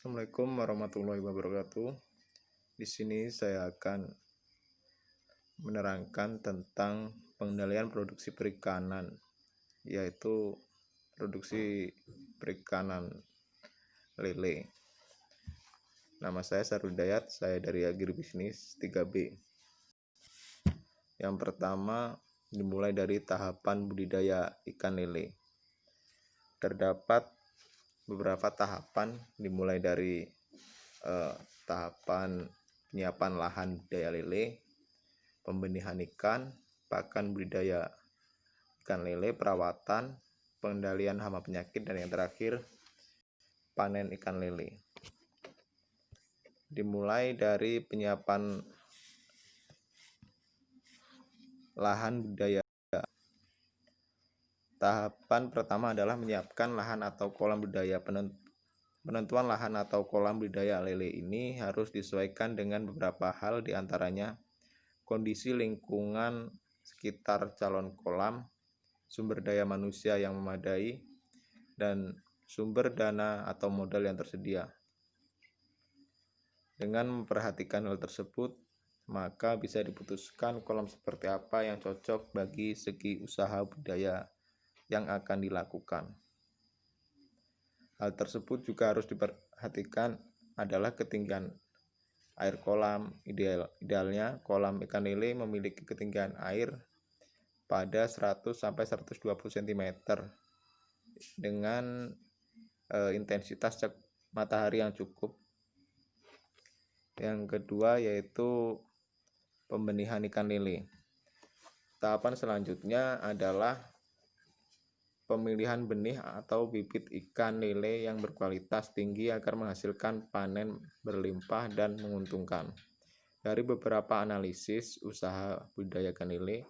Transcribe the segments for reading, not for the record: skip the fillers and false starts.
Assalamualaikum warahmatullahi wabarakatuh. Di sini saya akan menerangkan tentang pengendalian produksi perikanan, yaitu produksi perikanan lele. Nama saya Sarul Dayat, saya dari Agribisnis 3B. Yang pertama, dimulai dari tahapan budidaya ikan lele. Terdapat beberapa tahapan, dimulai dari tahapan penyiapan lahan budidaya lele, pembenihan ikan, pakan budidaya ikan lele, perawatan, pengendalian hama penyakit, dan yang terakhir panen ikan lele. Dimulai dari penyiapan lahan budidaya. Tahapan pertama adalah menyiapkan lahan atau kolam budidaya. Penentuan lahan atau kolam budidaya lele ini harus disesuaikan dengan beberapa hal, diantaranya kondisi lingkungan sekitar calon kolam, sumber daya manusia yang memadai, dan sumber dana atau modal yang tersedia. Dengan memperhatikan hal tersebut, maka bisa diputuskan kolam seperti apa yang cocok bagi segi usaha budidaya yang akan dilakukan. Hal tersebut juga harus diperhatikan adalah ketinggian air kolam. Idealnya kolam ikan lele memiliki ketinggian air pada 100 sampai 120 cm dengan intensitas matahari yang cukup. Yang kedua yaitu pembenihan ikan lele. Tahapan selanjutnya adalah pemilihan benih atau bibit ikan lele yang berkualitas tinggi agar menghasilkan panen berlimpah dan menguntungkan. Dari beberapa analisis usaha budidaya ikan lele,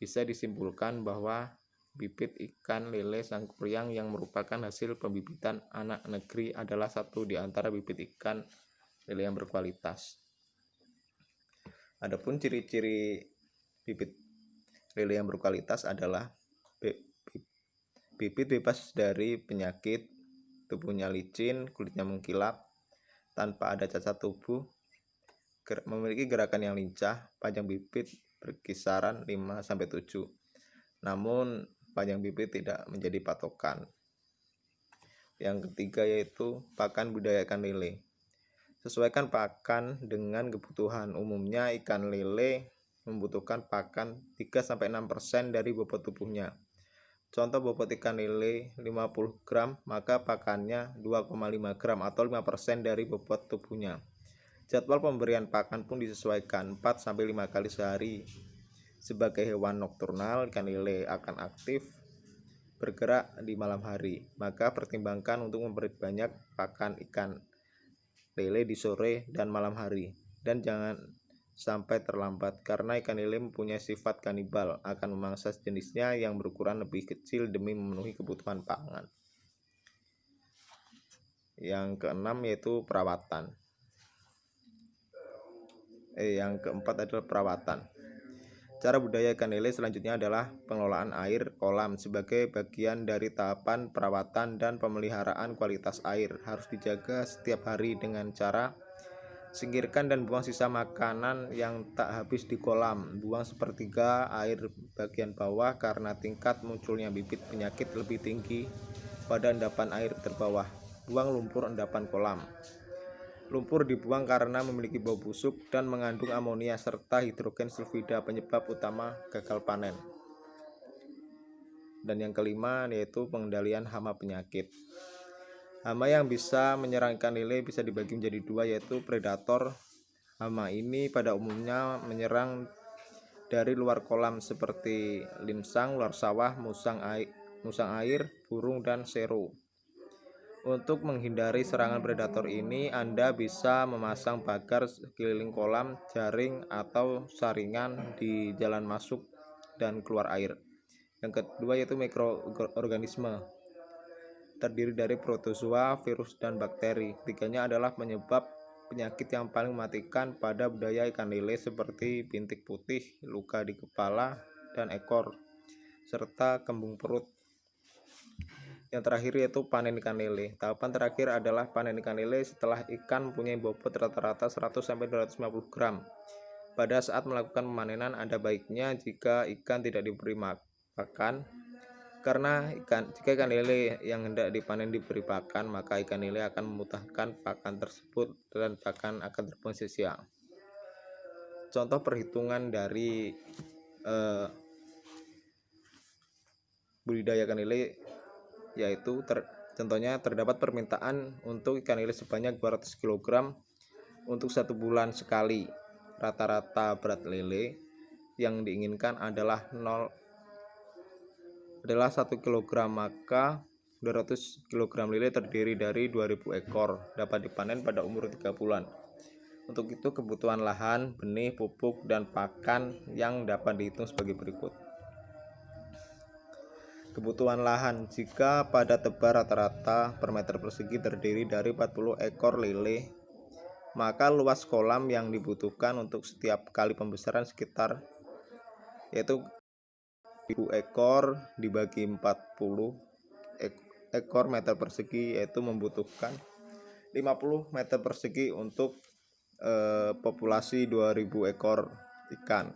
bisa disimpulkan bahwa bibit ikan lele sangkuriang yang merupakan hasil pembibitan anak negeri adalah satu di antara bibit ikan lele yang berkualitas. Adapun ciri-ciri bibit lele yang berkualitas adalah bibit bebas dari penyakit, tubuhnya licin, kulitnya mengkilap, tanpa ada cacat tubuh, memiliki gerakan yang lincah, panjang bibit berkisaran 5-7. Namun panjang bibit tidak menjadi patokan. Yang ketiga yaitu pakan budidaya ikan lele. Sesuaikan pakan dengan kebutuhan. Umumnya ikan lele membutuhkan pakan 3-6% dari bobot tubuhnya. Contoh bobot ikan lele 50 gram, maka pakannya 2,5 gram atau 5% dari bobot tubuhnya. Jadwal pemberian pakan pun disesuaikan 4-5 kali sehari. Sebagai hewan nokturnal, ikan lele akan aktif bergerak di malam hari, maka pertimbangkan untuk memberi banyak pakan ikan lele di sore dan malam hari, dan jangan sampai terlambat karena ikan lele mempunyai sifat kanibal, akan memangsa jenisnya yang berukuran lebih kecil demi memenuhi kebutuhan pangan. Yang keenam yaitu perawatan. Yang keempat adalah perawatan. Cara budidaya ikan lele selanjutnya adalah pengelolaan air kolam. Sebagai bagian dari tahapan perawatan dan pemeliharaan, kualitas air harus dijaga setiap hari dengan cara singkirkan dan buang sisa makanan yang tak habis di kolam. Buang sepertiga air bagian bawah karena tingkat munculnya bibit penyakit lebih tinggi pada endapan air terbawah. Buang lumpur endapan kolam. Lumpur dibuang karena memiliki bau busuk dan mengandung amonia serta hidrogen sulfida, penyebab utama gagal panen. Dan yang kelima yaitu pengendalian hama penyakit. Hama yang bisa menyerang ikan lele bisa dibagi menjadi dua, yaitu predator. Hama ini pada umumnya menyerang dari luar kolam seperti limsang, ular sawah, musang air, burung, dan sero. Untuk menghindari serangan predator ini, Anda bisa memasang pagar sekeliling kolam, jaring atau saringan di jalan masuk dan keluar air. Yang kedua yaitu mikroorganisme, terdiri dari protozoa, virus, dan bakteri. Ketiganya adalah penyebab penyakit yang paling mematikan pada budidaya ikan lele seperti bintik putih, luka di kepala dan ekor, serta kembung perut. Yang terakhir yaitu panen ikan lele. Tahapan terakhir adalah panen ikan lele setelah ikan punya bobot rata-rata 100-250 gram. Pada saat melakukan pemanenan ada baiknya jika ikan tidak diberi pakan, karena jika ikan lele yang hendak dipanen diberi pakan, maka ikan lele akan memuntahkan pakan tersebut dan pakan akan terbuang sia-sia. Contoh perhitungan dari budidaya ikan lele yaitu contohnya terdapat permintaan untuk ikan lele sebanyak 200 kg untuk 1 bulan sekali. Rata-rata berat lele yang diinginkan adalah 1 kg, maka 200 kg lele terdiri dari 2000 ekor, dapat dipanen pada umur 3 bulan. Untuk itu kebutuhan lahan, benih, pupuk, dan pakan yang dapat dihitung sebagai berikut. Kebutuhan lahan, jika pada tebar rata-rata per meter persegi terdiri dari 40 ekor lele, maka luas kolam yang dibutuhkan untuk setiap kali pembesaran sekitar yaitu 1000 ekor dibagi 40 ekor meter persegi, yaitu membutuhkan 50 meter persegi untuk populasi 2000 ekor ikan.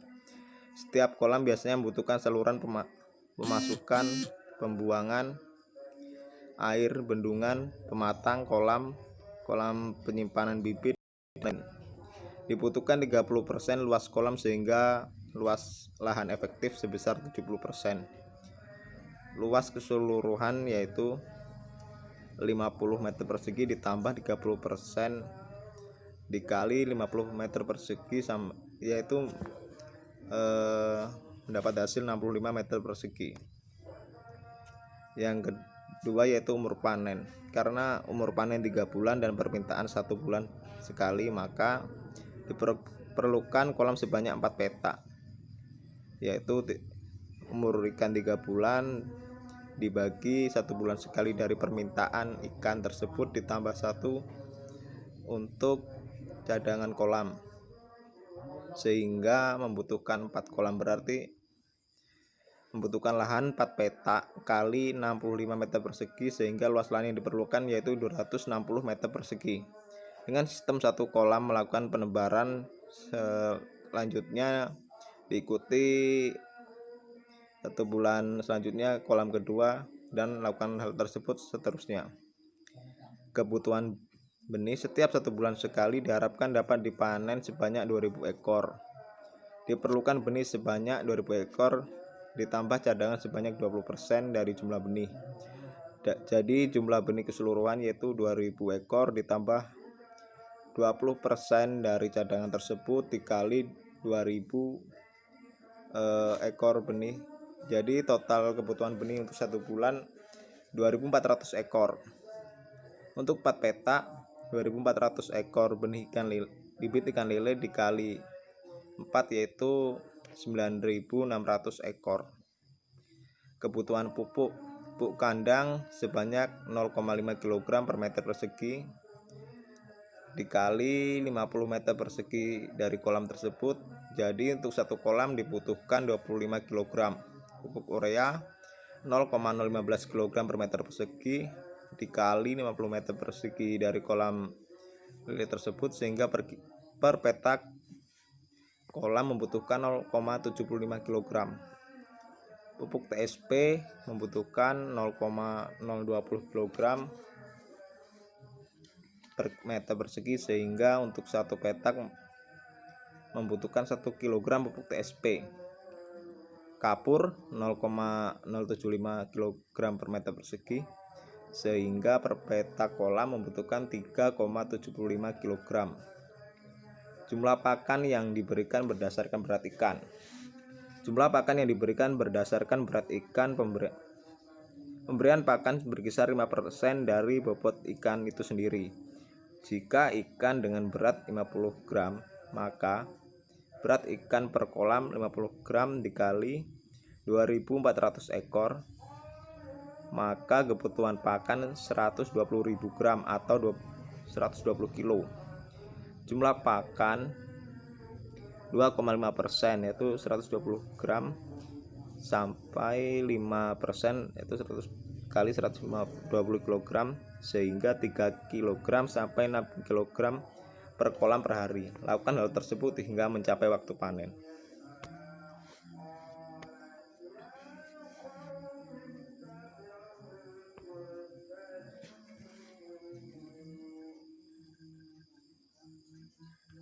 Setiap kolam biasanya membutuhkan saluran pemasukan, pembuangan air, bendungan, pematang kolam penyimpanan bibit, dan dibutuhkan 30% luas kolam sehingga luas lahan efektif sebesar 70%. Luas keseluruhan yaitu 50 meter persegi ditambah 30% dikali 50 meter persegi yaitu mendapat hasil 65 meter persegi. Yang kedua yaitu umur panen. Karena umur panen 3 bulan dan permintaan 1 bulan sekali, maka diperlukan kolam sebanyak 4 petak, yaitu umur ikan 3 bulan dibagi 1 bulan sekali dari permintaan ikan tersebut ditambah 1 untuk cadangan kolam, sehingga membutuhkan 4 kolam, berarti membutuhkan lahan 4 petak kali 65 meter persegi, sehingga luas lahan yang diperlukan yaitu 260 meter persegi. Dengan sistem 1 kolam melakukan penebaran, selanjutnya diikuti 1 bulan selanjutnya kolam kedua, dan lakukan hal tersebut seterusnya. Kebutuhan benih, setiap 1 bulan sekali diharapkan dapat dipanen sebanyak 2000 ekor. Diperlukan benih sebanyak 2000 ekor ditambah cadangan sebanyak 20% dari jumlah benih. Jadi jumlah benih keseluruhan yaitu 2000 ekor ditambah 20% dari cadangan tersebut dikali 2000 ekor benih. Jadi total kebutuhan benih untuk 1 bulan 2400 ekor. Untuk 4 petak 2400 ekor benih bibit ikan lele dikali 4 yaitu 9600 ekor. Kebutuhan pupuk kandang sebanyak 0,5 kg per meter persegi dikali 50 meter persegi dari kolam tersebut. Jadi untuk 1 kolam dibutuhkan 25 kg. Pupuk urea 0,015 kg per meter persegi dikali 50 meter persegi dari kolam lele tersebut, sehingga per petak kolam membutuhkan 0,75 kg. Pupuk TSP membutuhkan 0,020 kg per meter persegi, sehingga untuk 1 petak membutuhkan 1 kg pupuk TSP. Kapur 0,075 kg per meter persegi, sehingga per petak kolam membutuhkan 3,75 kg. Jumlah pakan yang diberikan berdasarkan berat ikan. Jumlah pakan yang diberikan berdasarkan berat ikan. Pemberian pakan berkisar 5% dari bobot ikan itu sendiri. Jika ikan dengan berat 50 gram, maka berat ikan per kolam 50 gram dikali 2400 ekor, maka kebutuhan pakan 120.000 gram atau 120 kilo. Jumlah pakan 2,5% yaitu 120 gram sampai 5% yaitu 100 kali 120 kg sehingga 3 kg sampai 6 kg per kolam per hari. Lakukan hal tersebut hingga mencapai waktu panen.